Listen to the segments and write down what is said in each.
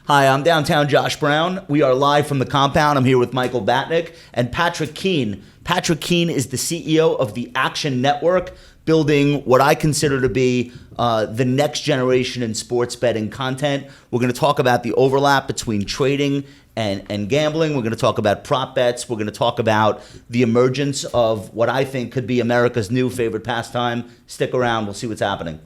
Hi, I'm downtown Josh Brown. We are live from the compound. I'm here with Michael Batnick and Patrick Keane. Patrick Keane is the CEO of the Action Network, building what I consider to be the next generation in sports betting content. We're going to talk about the overlap between trading and gambling. We're going to talk about prop bets. We're going to talk about the emergence of what I think could be America's new favorite pastime. Stick around. We'll see what's happening.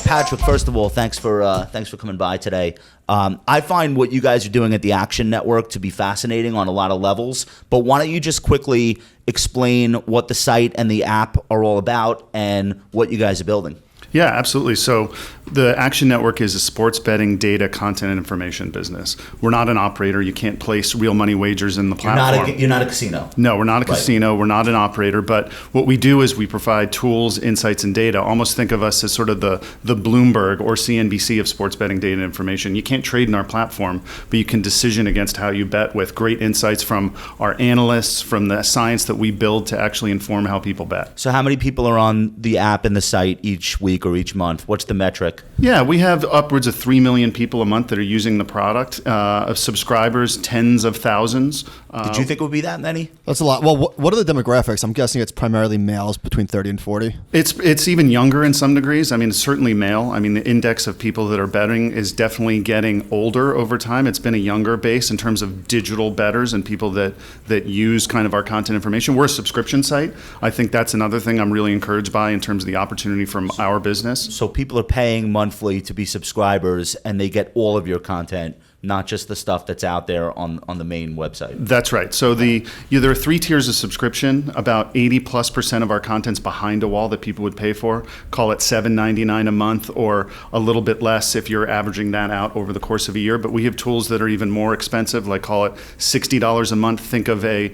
Patrick, first of all, thanks for coming by today. I find what you guys are doing at the Action Network to be fascinating on a lot of levels, but why don't you just quickly explain what the site and the app are all about and what you guys are building? Yeah, absolutely. So the Action Network is a sports betting data, content, and information business. We're not an operator. You can't place real money wagers in the platform. You're not a casino. No, we're not a casino. We're not an operator. But what we do is we provide tools, insights, and data. Almost think of us as sort of the Bloomberg or CNBC of sports betting data and information. You can't trade in our platform, but you can decision against how you bet with great insights from our analysts, from the science that we build to actually inform how people bet. So how many people are on the app and the site each week or each month? What's the metric? Yeah, we have upwards of 3 million people a month that are using the product. Of subscribers, tens of thousands. Did you think it would be that many? That's a lot. Well, what are the demographics? I'm guessing it's primarily males between 30 and 40. It's even younger in some degrees. I mean, it's certainly male. I mean, the index of people that are betting is definitely getting older over time. It's been a younger base in terms of digital bettors and people that use kind of our content information. We're a subscription site. I think that's another thing I'm really encouraged by in terms of the opportunity from our business. So people are paying monthly to be subscribers and they get all of your content, not just the stuff that's out there on the main website. That's right. So there are 3 tiers of subscription. About 80+% of our content's behind a wall that people would pay for. Call it $7.99 a month or a little bit less if you're averaging that out over the course of a year. But we have tools that are even more expensive, like call it $60 a month. Think of a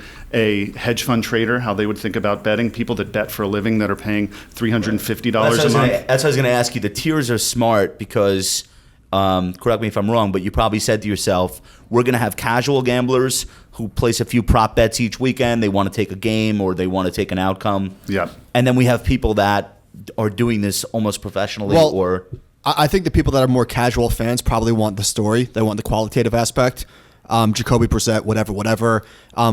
hedge fund trader, how they would think about betting. People that bet for a living that are paying $350 a month. That's what I was going to ask you. The tiers are smart because correct me if I'm wrong, but you probably said to yourself, we're going to have casual gamblers who place a few prop bets each weekend. They want to take a game or they want to take an outcome. Yeah. And then we have people that are doing this almost professionally. I think the people that are more casual fans probably want the story. They want the qualitative aspect. Jacoby Brissett, whatever,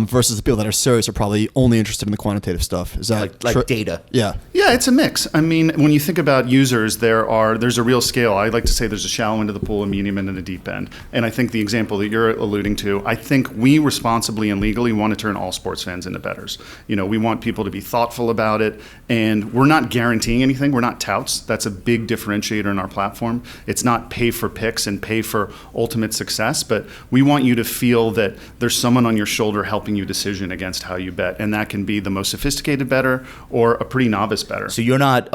versus the people that are serious are probably only interested in the quantitative stuff. Is that like data? Yeah. Yeah, it's a mix. I mean, when you think about users, there's a real scale. I like to say there's a shallow end of the pool, a medium end, and a deep end. And I think the example that you're alluding to, I think we responsibly and legally want to turn all sports fans into bettors. You know, we want people to be thoughtful about it, and we're not guaranteeing anything. We're not touts. That's a big differentiator in our platform. It's not pay for picks and pay for ultimate success, but we want you to feel that there's someone on your shoulder helping you decision against how you bet, and that can be the most sophisticated bettor or a pretty novice bettor. So you're not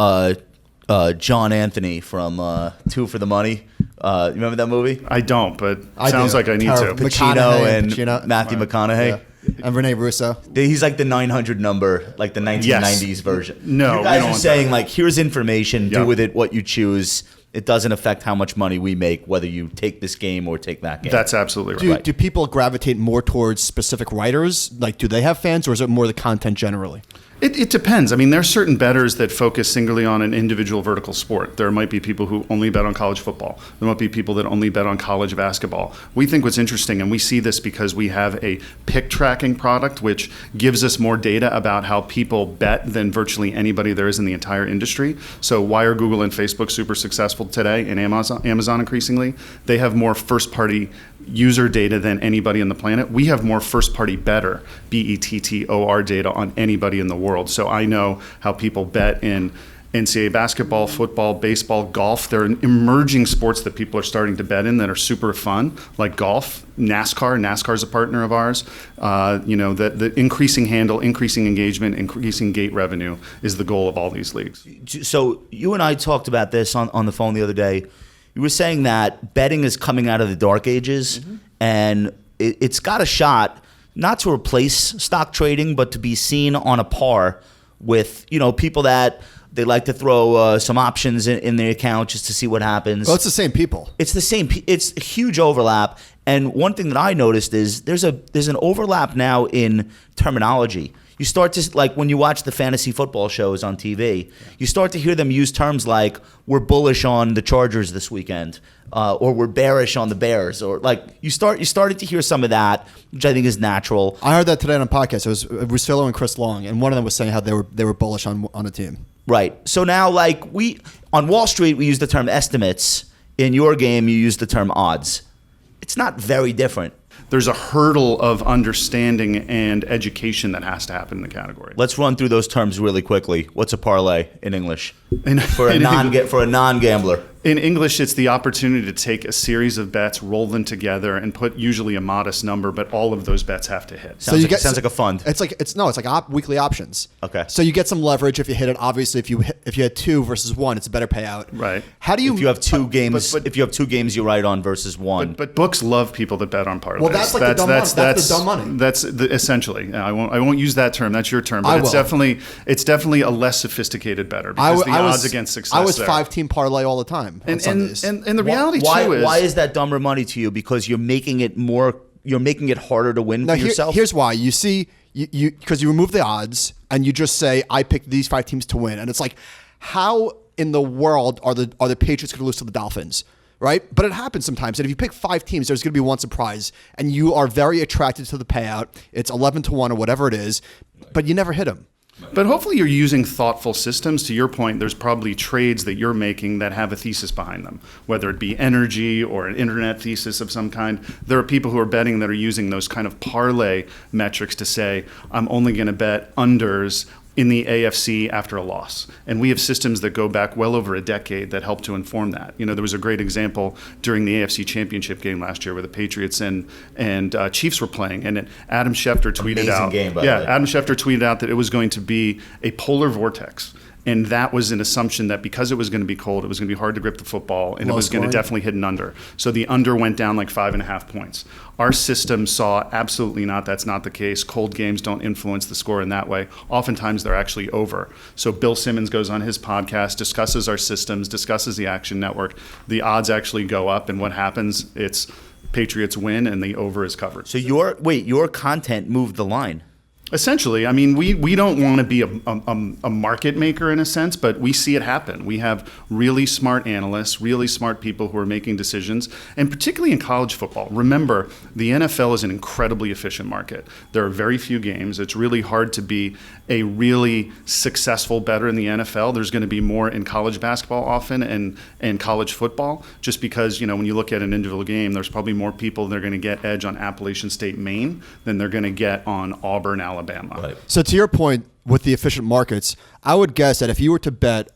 John Anthony from Two for the Money. You remember that movie? I don't, but sounds like I need to. Pacino and Matthew McConaughey. Yeah. And Rene Russo. He's like the 900 number, like the 1990s version. No, you guys are saying like, here's information, do with it what you choose. It doesn't affect how much money we make, whether you take this game or take that game. That's absolutely right. Do people gravitate more towards specific writers? Like, do they have fans, or is it more the content generally? It depends. I mean, there are certain bettors that focus singularly on an individual vertical sport. There might be people who only bet on college football. There might be people that only bet on college basketball. We think what's interesting, and we see this because we have a pick tracking product, which gives us more data about how people bet than virtually anybody there is in the entire industry. So why are Google and Facebook super successful today, and Amazon increasingly? They have more first-party user data than anybody on the planet. We have more first-party bettor, BETTOR data on anybody in the world. So I know how people bet in NCAA basketball, football, baseball, golf. There are emerging sports that people are starting to bet in that are super fun, like golf, NASCAR. NASCAR is a partner of ours. The increasing handle, increasing engagement, increasing gate revenue is the goal of all these leagues. So you and I talked about this on the phone the other day. You were saying that betting is coming out of the dark ages, and it's got a shot not to replace stock trading, but to be seen on a par with, people that they like to throw some options in their account just to see what happens. Well, it's the same people. It's the same. It's a huge overlap. And one thing that I noticed is there's an overlap now in terminology. you start to, like when you watch the fantasy football shows on TV, you start to hear them use terms like, we're bullish on the Chargers this weekend, or we're bearish on the Bears, or like you started to hear some of that, which I think is natural. I heard that today on a podcast. It was Russillo and Chris Long, and one of them was saying how they were bullish on a team. Right. So now, like on Wall Street, we use the term estimates. In your game, you use the term odds. It's not very different. There's a hurdle of understanding and education that has to happen in the category. Let's run through those terms really quickly. What's a parlay in English? For a in non-gambler. In English, it's the opportunity to take a series of bets, roll them together, and put usually a modest number, but all of those bets have to hit. Sounds like a fund. It's like weekly options. Okay. So you get some leverage if you hit it. Obviously, if you had 2 versus 1, it's a better payout. Right. How do you? If you have 2 games, if you have 2 games you write on versus 1. But books love people that bet on parlays. Well, that's like the dumb money. That's the dumb money. That's essentially. I won't use that term. That's your term. But it's definitely a less sophisticated bettor because the odds against success. I was 5-team parlay all the time on Sundays. And the reality too is, why is that dumber money to you? Because you're making it harder to win for yourself. Here's why. You see, because you remove the odds and you just say, I picked these 5 teams to win, and it's like, how in the world are the Patriots going to lose to the Dolphins? Right? But it happens sometimes. And if you pick 5 teams, there's going to be one surprise, and you are very attracted to the payout. It's 11-1 or whatever it is, but you never hit them. But hopefully you're using thoughtful systems. To your point, there's probably trades that you're making that have a thesis behind them, whether it be energy or an internet thesis of some kind. There are people who are betting that are using those kind of parlay metrics to say, I'm only going to bet unders in the AFC after a loss. And we have systems that go back well over a decade that help to inform that. You know, there was a great example during the AFC Championship game last year where the Patriots and Chiefs were playing, and Adam Schefter tweeted out. Game, by the way. Adam Schefter tweeted out that it was going to be a polar vortex. And that was an assumption that because it was going to be cold, it was going to be hard to grip the football, and it was going to definitely hit an under. So the under went down like 5.5 points. Our system saw absolutely not. That's not the case. Cold games don't influence the score in that way. Oftentimes they're actually over. So Bill Simmons goes on his podcast, discusses our systems, discusses the Action Network. The odds actually go up, and what happens? It's Patriots win, and the over is covered. So your content moved the line. Essentially, I mean, we don't want to be a market maker in a sense, but we see it happen. We have really smart analysts, really smart people who are making decisions, and particularly in college football. Remember, the NFL is an incredibly efficient market. There are very few games. It's really hard to be a really successful bettor in the NFL. There's going to be more in college basketball often and college football, just because, you know, when you look at an individual game, there's probably more people that are going to get edge on Appalachian State, Maine than they're going to get on Auburn, Alabama. Right. So to your point with the efficient markets, I would guess that if you were to bet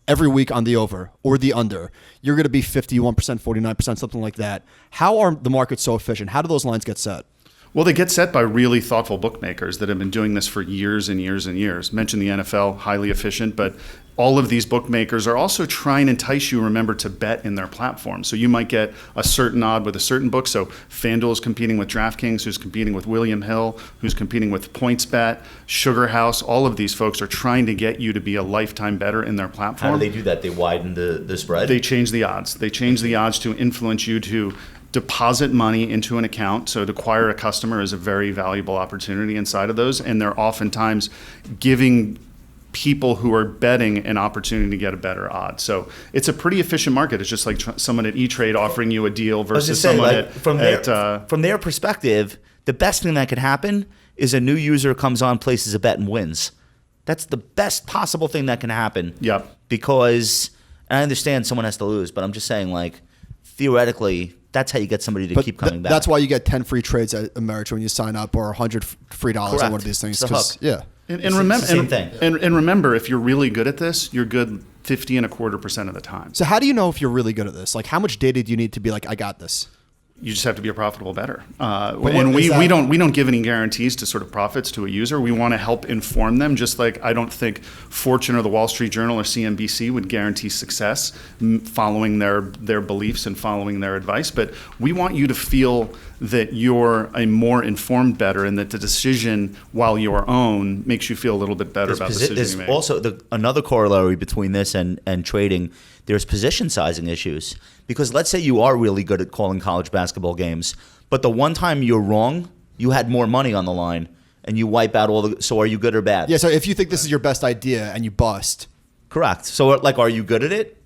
every week on the over or the under, you're going to be 51%, 49%, something like that. How are the markets so efficient? How do those lines get set? Well, they get set by really thoughtful bookmakers that have been doing this for years and years and years. Mentioned the NFL, highly efficient, but all of these bookmakers are also trying to entice you, remember, to bet in their platform. So you might get a certain odd with a certain book. So FanDuel is competing with DraftKings, who's competing with William Hill, who's competing with PointsBet, Sugar House. All of these folks are trying to get you to be a lifetime bettor in their platform. How do they do that? They widen the spread? They change the odds. They change the odds to influence you to deposit money into an account. So to acquire a customer is a very valuable opportunity inside of those. And they're oftentimes giving people who are betting an opportunity to get a better odds. So it's a pretty efficient market. It's just like someone at E-Trade offering you a deal versus someone from their perspective, the best thing that could happen is a new user comes on, places a bet, and wins. That's the best possible thing that can happen. Yep. Because, and I understand someone has to lose, but I'm just saying, like, theoretically, that's how you get somebody to keep coming back. That's why you get 10 free trades at Ameritrade when you sign up, or $100 free dollars on one of these things. It's the hook. Yeah. And remember, same thing. And remember, if you're really good at this, you're good 50.25% of the time. So how do you know if you're really good at this? Like, how much data do you need to be like, I got this? You just have to be a profitable bettor. And we don't give any guarantees to sort of profits to a user. We want to help inform them, just like I don't think Fortune or the Wall Street Journal or CNBC would guarantee success following their beliefs and following their advice. But we want you to feel that you're a more informed bettor, and that the decision, while your own, makes you feel a little bit better about the decision you make. Also, another corollary between this and trading, there's position sizing issues. Because let's say you are really good at calling college basketball games, but the one time you're wrong, you had more money on the line, and you wipe out all the. So are you good or bad? Yeah. So if you think this is your best idea and you bust, Correct. So like, are you good at it?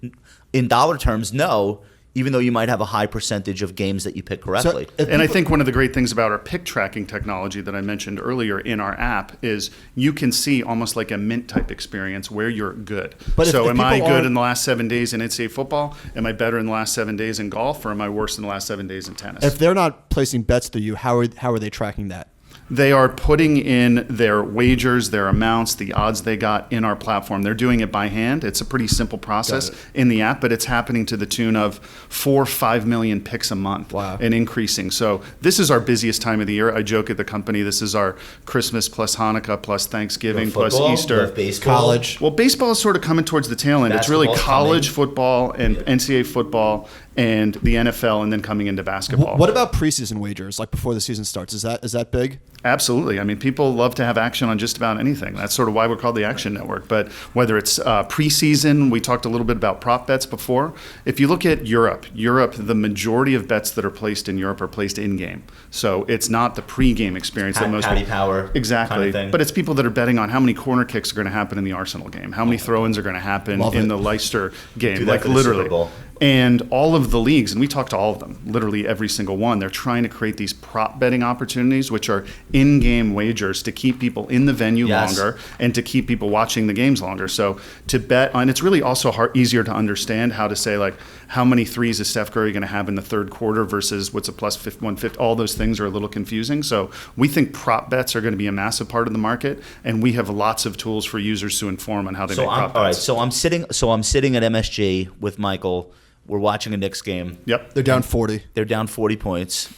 In dollar terms, no. Even though you might have a high percentage of games that you pick correctly. And I think one of the great things about our pick tracking technology that I mentioned earlier in our app is you can see almost like a mint type experience where you're good. But so if am I people good aren't- in the last 7 days in NCAA football? Am I better in the last 7 days in golf? Or am I worse in the last 7 days in tennis? if they're not placing bets through you, how are they tracking that? They are putting in their wagers, their amounts, the odds they got in our platform. They're doing it by hand. It's a pretty simple process in the app, but it's happening to the tune of 4 or 5 million picks a month. Wow. And increasing. So this is our busiest time of the year. I joke at the company, this is our Christmas plus Hanukkah plus Thanksgiving plus Football, you Easter. have baseball. College. Well, baseball is sort of coming towards the tail end. It's really Basketball's college coming. football and NCAA football and the NFL and then coming into basketball. What about preseason wagers, like before the season starts? Is that big? Absolutely. I mean, people love to have action on just about anything. That's sort of why we're called the Action Network. But whether it's preseason, we talked a little bit about prop bets before. If you look at Europe, the majority of bets that are placed in Europe are placed in-game. So it's not the pre-game experience that most Patty people... power. Exactly. Kind of thing. But it's people that are betting on how many corner kicks are going to happen in the Arsenal game, how many throw-ins are going to happen Love in it. the Leicester game. Do that Like for the literally. Super Bowl. And all of the leagues, and we talked to all of them, literally every single one, they're trying to create these prop betting opportunities, which are in-game wagers to keep people in the venue Yes. longer and to keep people watching the games longer. So to bet, and it's really also easier to understand how to say, like, how many threes is Steph Curry going to have in the third quarter versus what's a plus 150. All those things are a little confusing. So we think prop bets are going to be a massive part of the market, and we have lots of tools for users to inform on how they make prop all right. bets. So I'm sitting at MSG with Michael. We're watching a Knicks game. Yep. They're down 40. They're down 40 points.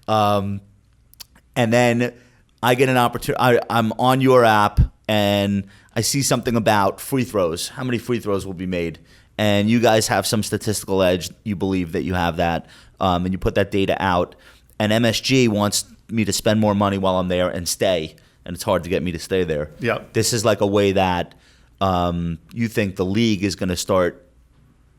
And then I get an opportunity. I'm on your app and I see something about free throws. How many free throws will be made? And you guys have some statistical edge. You believe that you have that. And you put that data out. And MSG wants me to spend more money while I'm there and stay. And it's hard to get me to stay there. Yep. This is like a way that you think the league is going to start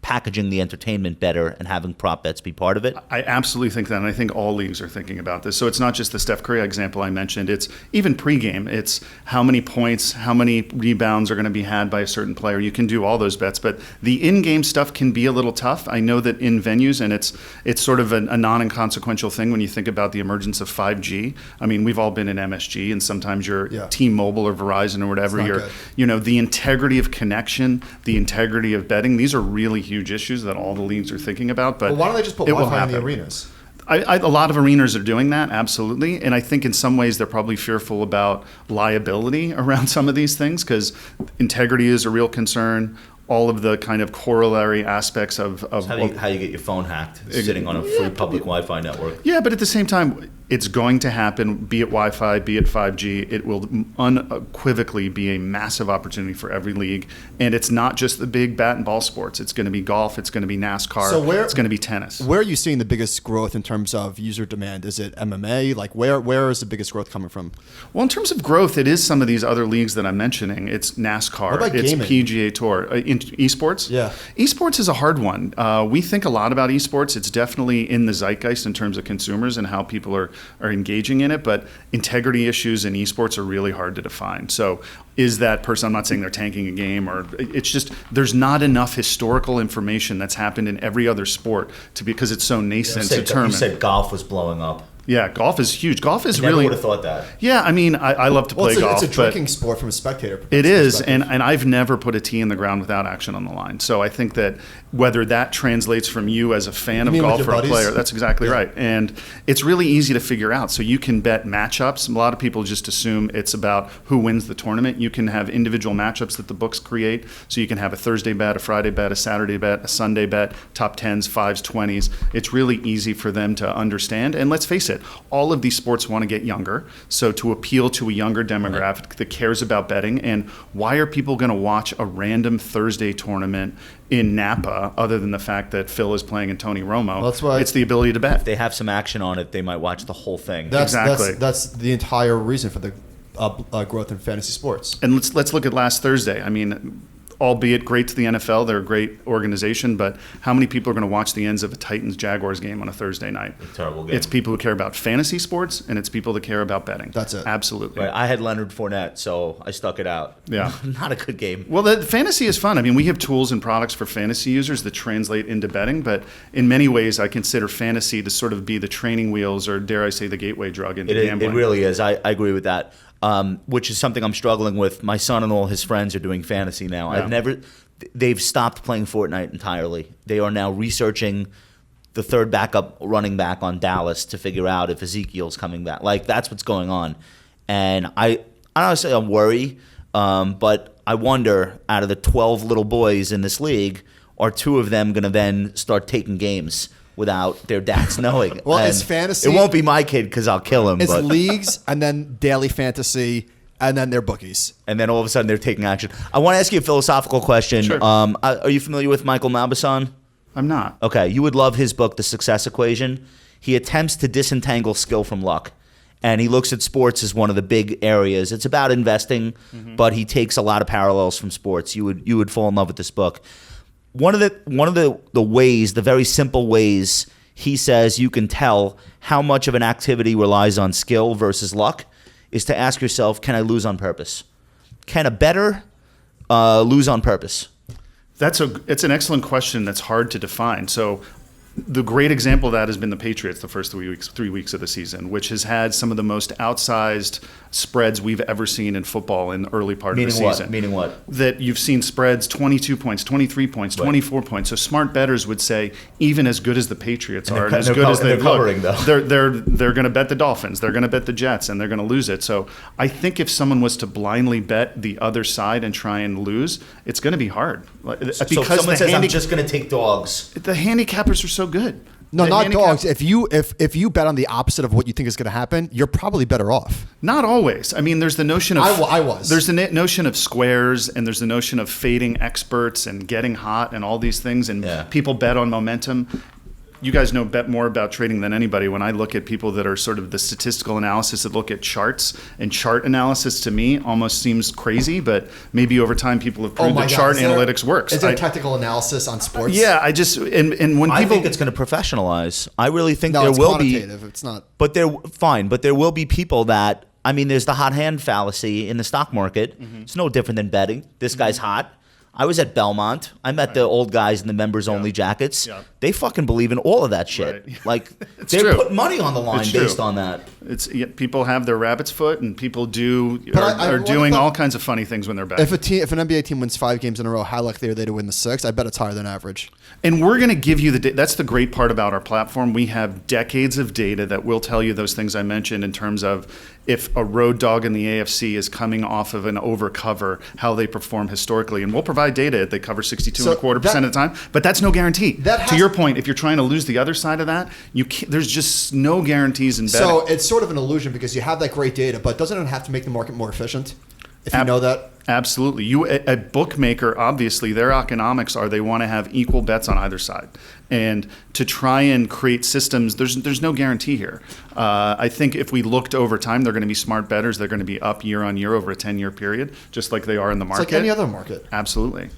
packaging the entertainment better and having prop bets be part of it? I absolutely think that, and I think all leagues are thinking about this. So it's not just the Steph Curry example I mentioned. It's even pregame. It's how many points, how many rebounds are going to be had by a certain player. You can do all those bets, but the in-game stuff can be a little tough. I know that in venues, and it's sort of a non-inconsequential thing when you think about the emergence of 5G. I mean, we've all been in MSG, and sometimes you're T-Mobile or Verizon or whatever. It's not You're, the integrity of connection, the integrity of betting. These are really huge issues that all the leagues are thinking about. But Well, why don't they just put it will Wi-Fi in the happen. arenas? A lot of arenas are doing that, absolutely. And I think in some ways they're probably fearful about liability around some of these things because integrity is a real concern. All of the kind of corollary aspects of How you get your phone hacked sitting on a free public Wi-Fi network. Yeah, but at the same time, it's going to happen, be it Wi-Fi, be it 5G. It will unequivocally be a massive opportunity for every league. And it's not just the big bat and ball sports. It's going to be golf. It's going to be NASCAR. It's going to be tennis. Where are you seeing the biggest growth in terms of user demand? Is it MMA? Like where is the biggest growth coming from? Well, in terms of growth, it is some of these other leagues that I'm mentioning. It's NASCAR. What about it's gaming? PGA Tour. In esports? Yeah. Esports is a hard one. We think a lot about esports. It's definitely in the zeitgeist in terms of consumers and how people are engaging in it, but integrity issues in esports are really hard to define. So is that person, I'm not saying they're tanking a game, or it's just there's not enough historical information that's happened in every other sport because it's so nascent to determine. You said golf was blowing up. Yeah, golf is huge. Golf is I never really. would have thought that. Yeah, I mean, I love to play golf. It's a drinking sport from a spectator. It is, perspective. and I've never put a tee in the ground without action on the line. So I think that whether that translates from you as a fan of mean with golf your or a buddies? player, that's exactly right. And it's really easy to figure out. So you can bet matchups. A lot of people just assume it's about who wins the tournament. You can have individual matchups that the books create. So you can have a Thursday bet, a Friday bet, a Saturday bet, a Sunday bet, top 10s, 5s, 20s. It's really easy for them to understand. And let's face it, all of these sports want to get younger. So to appeal to a younger demographic that cares about betting, and why are people going to watch a random Thursday tournament in Napa other than the fact that Phil is playing and Tony Romo? Well, that's why it's the ability to bet. If they have some action on it, they might watch the whole thing. Exactly. That's the entire reason for the growth in fantasy sports. And let's look at last Thursday. I mean, albeit great to the NFL. They're a great organization, but how many people are going to watch the ends of a Titans-Jaguars game on a Thursday night? A terrible game. It's people who care about fantasy sports, and it's people that care about betting. That's it. Absolutely. Right. I had Leonard Fournette, so I stuck it out. Yeah. Not a good game. Well, the fantasy is fun. I mean, we have tools and products for fantasy users that translate into betting, but in many ways, I consider fantasy to sort of be the training wheels, or dare I say, the gateway drug into gambling. It really is. I agree with that. Which is something I'm struggling with. My son and all his friends are doing fantasy now. Yeah. They've stopped playing Fortnite entirely. They are now researching the third backup running back on Dallas to figure out if Ezekiel's coming back. Like, that's what's going on. And I honestly, I'm worried, but I wonder, out of the 12 little boys in this league, are 2 of them going to then start taking games without their dads knowing? Well, And it's fantasy. It won't be my kid because I'll kill him. It's but. leagues, and then daily fantasy, and then their bookies. And then all of a sudden they're taking action. I want to ask you a philosophical question. Sure. Are you familiar with Michael Mauboussin? I'm not. Okay, you would love his book, The Success Equation. He attempts to disentangle skill from luck. And he looks at sports as one of the big areas. It's about investing, but he takes a lot of parallels from sports. You would fall in love with this book. One of the ways, the very simple ways, he says you can tell how much of an activity relies on skill versus luck is to ask yourself, can I lose on purpose? Can a bettor lose on purpose? It's an excellent question that's hard to define. So the great example of that has been the Patriots the first 3 weeks of the season, which has had some of the most outsized spreads we've ever seen in football in the early part of the season. Meaning what? That you've seen spreads 22 points, 23 points, 24 points. So smart bettors would say even as good as the Patriots are, and as good as they're covering, though. They're going to bet the Dolphins, they're going to bet the Jets, and they're going to lose it. So I think if someone was to blindly bet the other side and try and lose, it's going to be hard. So if someone says, I'm just going to take dogs. The handicappers are so good. No, The not handicap- dogs. If you bet on the opposite of what you think is going to happen, you're probably better off. Not always. I mean, there's the notion of I was. There's the notion of squares, and there's the notion of fading experts and getting hot and all these things, and people bet on momentum. You guys bet more about trading than anybody. When I look at people that are sort of the statistical analysis that look at charts, and chart analysis to me almost seems crazy, but maybe over time people have proved that chart analytics works. Is there technical analysis on sports? Yeah, I when people, I think it's going to professionalize. I really think No, there it's will be. quantitative. It's not. But there will be people that, I mean, there's the hot hand fallacy in the stock market. It's no different than betting. This guy's hot. I was at Belmont. I met the old guys in the members-only jackets. Yeah. They fucking believe in all of that shit. Right. Like, It's they're true. putting money on the line It's based true. on that. People have their rabbit's foot, and people But are what doing about- all kinds of funny things when they're betting. If an NBA team wins 5 games in a row, how likely are they to win the 6th? I bet it's higher than average. And we're going to give you that's the great part about our platform. We have decades of data that will tell you those things I mentioned in terms of if a road dog in the AFC is coming off of an over cover, how they perform historically. And we'll provide data if they cover 62.25% of the time. But that's no guarantee. To your point, if you're trying to lose the other side of that, there's just no guarantees in betting. So it's sort of an illusion because you have that great data, but doesn't it have to make the market more efficient? If you know that? Absolutely. A bookmaker, obviously, their economics are they want to have equal bets on either side. And to try and create systems, there's no guarantee here. I think if we looked over time, they're going to be smart bettors. They're going to be up year on year over a 10-year period, just like they are in the market. It's like any other market. Absolutely.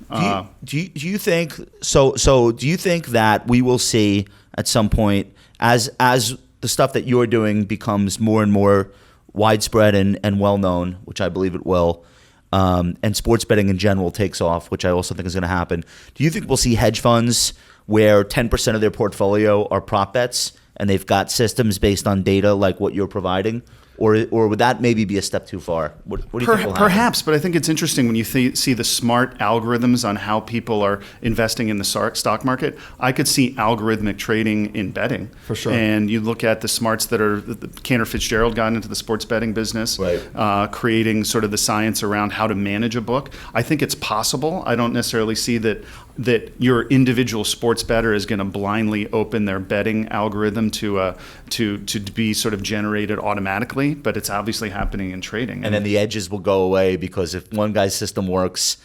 Do you think so? Do you think that we will see at some point, as the stuff that you're doing becomes more and more widespread and well known, which I believe it will, and sports betting in general takes off, which I also think is going to happen? Do you think we'll see hedge funds where 10% of their portfolio are prop bets and they've got systems based on data like what you're providing? Or would that maybe be a step too far? What do you think will happen? Perhaps, but I think it's interesting when you see the smart algorithms on how people are investing in the stock market. I could see algorithmic trading in betting. For sure. And you look at the smarts that are, Cantor Fitzgerald got into the sports betting business, right. Creating sort of the science around how to manage a book. I think it's possible. I don't necessarily see that your individual sports bettor is going to blindly open their betting algorithm to be sort of generated automatically, but it's obviously happening in trading. And then the edges will go away because if one guy's system works,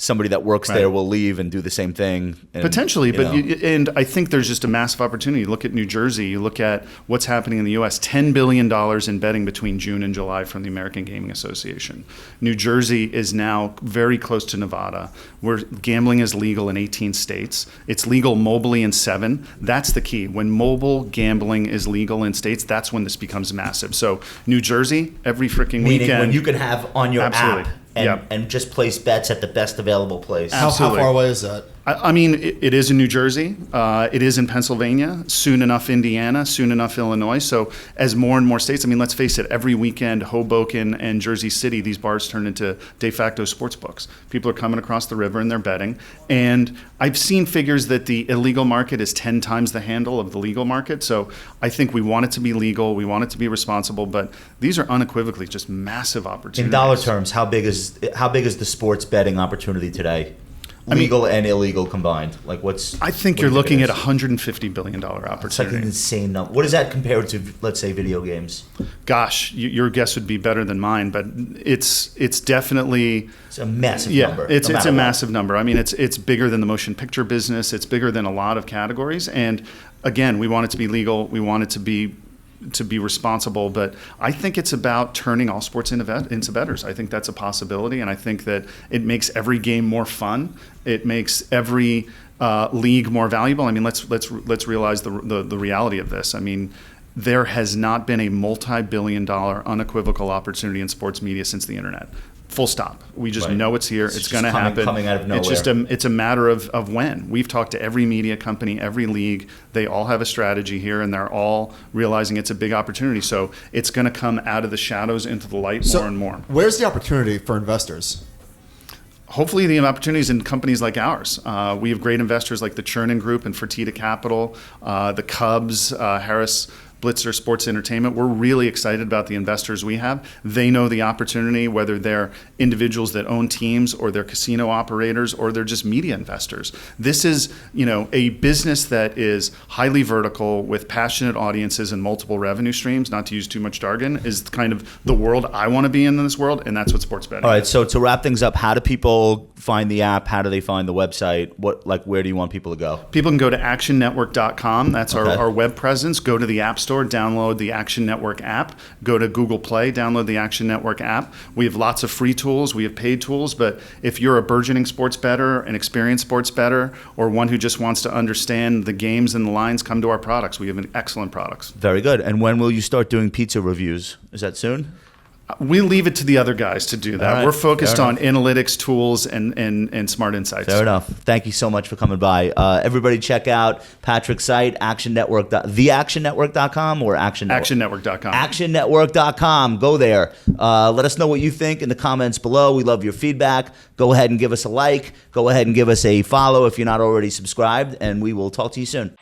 somebody that works there will leave and do the same thing. And, Potentially, but know. and I think there's just a massive opportunity. You look at New Jersey, you look at what's happening in the U.S., $10 billion in betting between June and July from the American Gaming Association. New Jersey is now very close to Nevada, where gambling is legal in 18 states. It's legal mobily in 7. That's the key. When mobile gambling is legal in states, that's when this becomes massive. So New Jersey, every freaking Meaning weekend. when you can have on your Absolutely. app and just place bets at the best available place. How far away is that? I mean, it is in New Jersey. It is in Pennsylvania. Soon enough, Indiana. Soon enough, Illinois. So as more and more states, I mean, let's face it, every weekend, Hoboken and Jersey City, these bars turn into de facto sports books. People are coming across the river and they're betting. And I've seen figures that the illegal market is 10 times the handle of the legal market. So I think we want it to be legal. We want it to be responsible. But these are unequivocally just massive opportunities. In dollar terms, how big is the sports betting opportunity today? Legal and illegal combined. Like I think you're looking at $150 billion opportunity. It's like an insane number. What does that compare to, let's say, video games? Gosh, your guess would be better than mine, but it's definitely a massive number. It's a massive number. I mean, it's bigger than the motion picture business. It's bigger than a lot of categories. And again, we want it to be legal. We want it to be responsible, but I think it's about turning all sports into bettors. I think that's a possibility, and I think that it makes every game more fun. It makes every league more valuable. I mean, let's realize the reality of this. I mean, there has not been a multi-billion-dollar unequivocal opportunity in sports media since the internet. Full stop. We just know it's here. It's going to happen. Coming out of nowhere. It's a matter of when. We've talked to every media company, every league. They all have a strategy here, and they're all realizing it's a big opportunity. So it's going to come out of the shadows into the light more and more. Where's the opportunity for investors? Hopefully the opportunities in companies like ours. We have great investors like the Chernin Group and Fertitta Capital, the Cubs, Harris Blitzer Sports Entertainment. We're really excited about the investors we have. They know the opportunity, whether they're individuals that own teams or they're casino operators or they're just media investors. This is, a business that is highly vertical with passionate audiences and multiple revenue streams, not to use too much jargon, is kind of the world I want to be in this world, and that's what sports betting is. All right, so to wrap things up, how do people find the app? How do they find the website? Where do you want people to go? People can go to actionnetwork.com. That's our web presence. Go to the App Store, download the Action Network app. Go to Google Play, download the Action Network app. We have lots of free tools. We have paid tools. But if you're a burgeoning sports bettor, an experienced sports bettor, or one who just wants to understand the games and the lines, come to our products. We have excellent products. Very good. And when will you start doing pizza reviews? Is that soon? We leave it to the other guys to do that. Right. We're focused on analytics, tools, and smart insights. Fair enough. Thank you so much for coming by. Everybody check out Patrick's site, Action Network, theactionnetwork.com or Action Network? ActionNetwork.com. ActionNetwork.com. Go there. Let us know what you think in the comments below. We love your feedback. Go ahead and give us a like. Go ahead and give us a follow if you're not already subscribed, and we will talk to you soon.